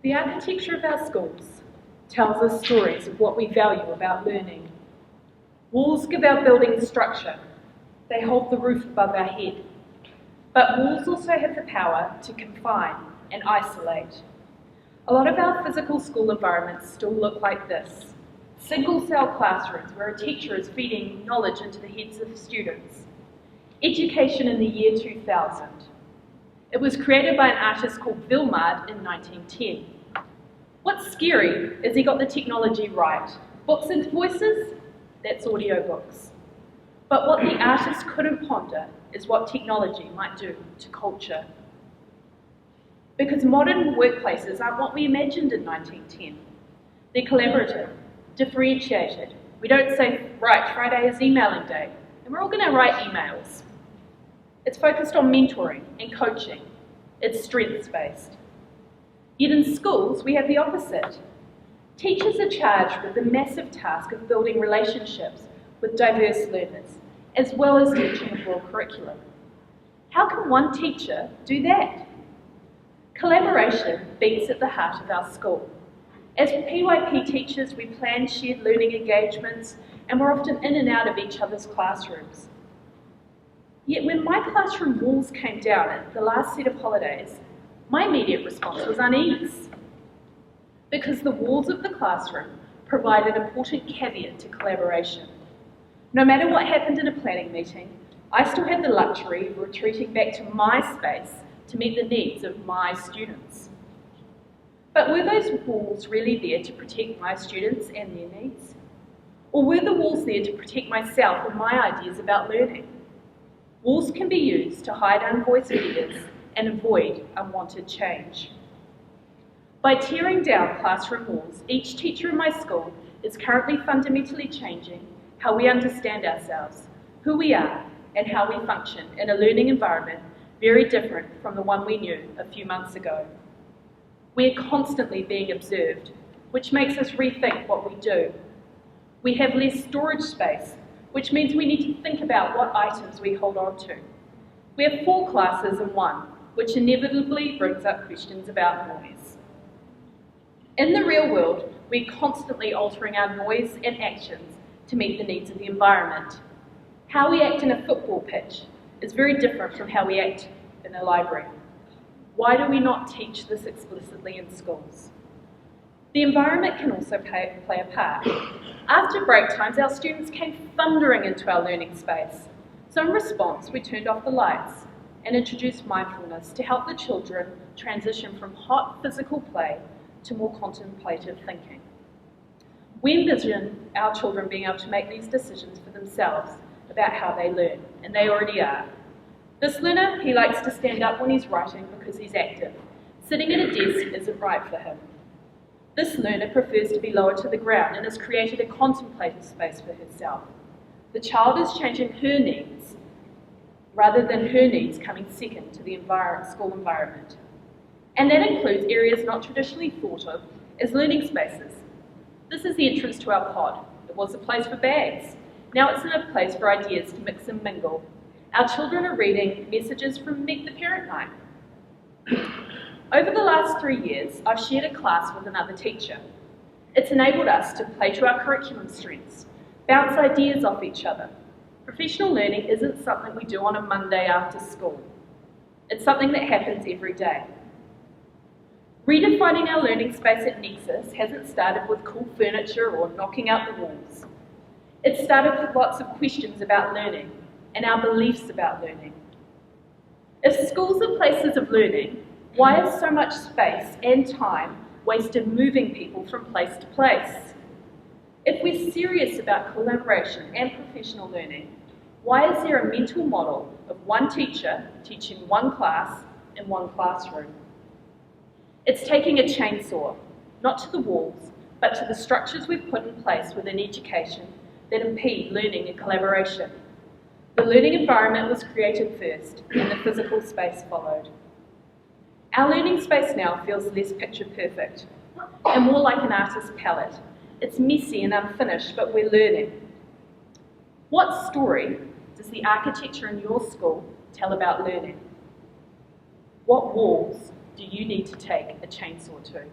The architecture of our schools tells us stories of what we value about learning. Walls give our buildings structure. They hold the roof above our head. But walls also have the power to confine and isolate. A lot of our physical school environments still look like this. Single-cell classrooms where a teacher is feeding knowledge into the heads of students. Education in the year 2000. It was created by an artist called Vilmard in 1910. What's scary is he got the technology right. Books into voices? That's audiobooks. But what the artist couldn't ponder is what technology might do to culture. Because modern workplaces aren't what we imagined in 1910. They're collaborative, differentiated. We don't say, right, Friday is emailing day, and we're all going to write emails. It's focused on mentoring and coaching. It's strengths-based. Yet in schools, we have the opposite. Teachers are charged with the massive task of building relationships with diverse learners, as well as teaching a broad curriculum. How can one teacher do that? Collaboration beats at the heart of our school. As PYP teachers, we plan shared learning engagements, and we're often in and out of each other's classrooms. Yet when my classroom walls came down at the last set of holidays, my immediate response was unease. Because the walls of the classroom provide an important caveat to collaboration. No matter what happened in a planning meeting, I still had the luxury of retreating back to my space to meet the needs of my students. But were those walls really there to protect my students and their needs? Or were the walls there to protect myself and my ideas about learning? Walls can be used to hide unvoiced fears and avoid unwanted change. By tearing down classroom walls, each teacher in my school is currently fundamentally changing how we understand ourselves, who we are, and how we function in a learning environment very different from the one we knew a few months ago. We're constantly being observed, which makes us rethink what we do. We have less storage space, which means we need to think about what items we hold on to. We have 4 classes in one, which inevitably brings up questions about noise. In the real world, we're constantly altering our noise and actions to meet the needs of the environment. How we act in a football pitch is very different from how we act in a library. Why do we not teach this explicitly in schools? The environment can also play a part. After break times, our students came thundering into our learning space. So in response, we turned off the lights and introduced mindfulness to help the children transition from hot physical play to more contemplative thinking. We envision our children being able to make these decisions for themselves about how they learn, and they already are. This learner, he likes to stand up when he's writing because he's active. Sitting at a desk isn't right for him. This learner prefers to be lower to the ground and has created a contemplative space for herself. The child is changing her needs rather than her needs coming second to the school environment. And that includes areas not traditionally thought of as learning spaces. This is the entrance to our pod. It was a place for bags. Now it's a place for ideas to mix and mingle. Our children are reading messages from Meet the Parent Night. Over the last 3 years, I've shared a class with another teacher. It's enabled us to play to our curriculum strengths, bounce ideas off each other. Professional learning isn't something we do on a Monday after school. It's something that happens every day. Redefining our learning space at Nexus hasn't started with cool furniture or knocking out the walls. It started with lots of questions about learning and our beliefs about learning. If schools are places of learning, why is so much space and time wasted moving people from place to place? If we're serious about collaboration and professional learning, why is there a mental model of one teacher teaching one class in one classroom? It's taking a chainsaw, not to the walls, but to the structures we've put in place within education that impede learning and collaboration. The learning environment was created first, and the physical space followed. Our learning space now feels less picture perfect, and more like an artist's palette. It's messy and unfinished, but we're learning. What story does the architecture in your school tell about learning? What walls do you need to take a chainsaw to?